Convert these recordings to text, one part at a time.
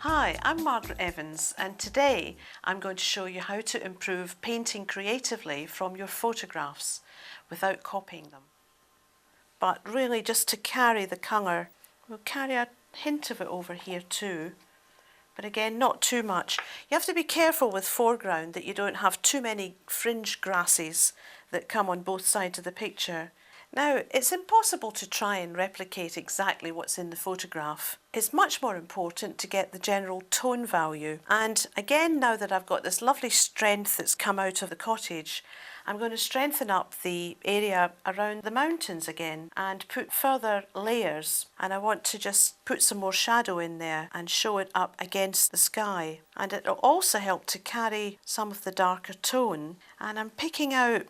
Hi, I'm Margaret Evans, and today I'm going to show you how to improve painting creatively from your photographs without copying them. But really just to carry the colour, we'll carry a hint of it over here too, but again not too much. You have to be careful with foreground that you don't have too many fringe grasses that come on both sides of the picture. Now, it's impossible to try and replicate exactly what's in the photograph. It's much more important to get the general tone value. And again, now that I've got this lovely strength that's come out of the cottage, I'm going to strengthen up the area around the mountains again and put further layers. And I want to just put some more shadow in there and show it up against the sky. And it'll also help to carry some of the darker tone. And I'm picking out,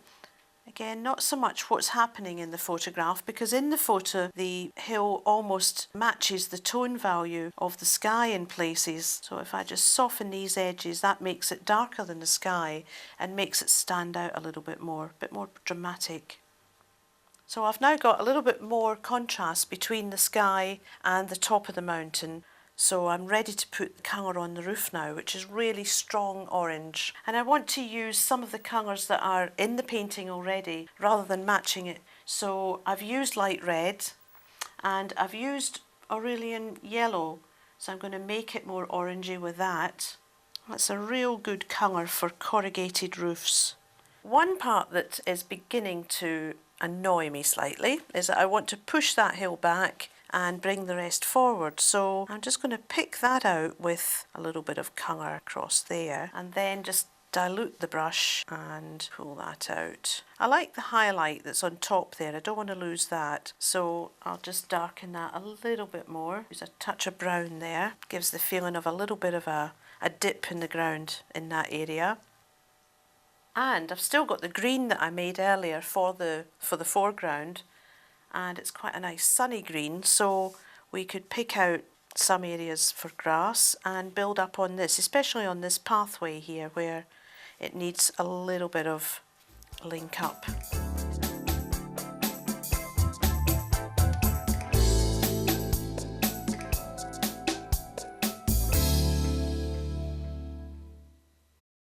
again, not so much what's happening in the photograph, because in the photo the hill almost matches the tone value of the sky in places. So if I just soften these edges, that makes it darker than the sky and makes it stand out a little bit more dramatic. So I've now got a little bit more contrast between the sky and the top of the mountain. So I'm ready to put the colour on the roof now, which is really strong orange. And I want to use some of the colours that are in the painting already rather than matching it. So I've used light red and I've used Aurelian yellow. So I'm going to make it more orangey with that. That's a real good colour for corrugated roofs. One part that is beginning to annoy me slightly is that I want to push that hill back and bring the rest forward. So I'm just going to pick that out with a little bit of colour across there and then just dilute the brush and pull that out. I like the highlight that's on top there, I don't want to lose that, so I'll just darken that a little bit more. There's a touch of brown there, gives the feeling of a little bit of a dip in the ground in that area. And I've still got the green that I made earlier for the foreground, and it's quite a nice sunny green, so we could pick out some areas for grass and build up on this, especially on this pathway here where it needs a little bit of link up.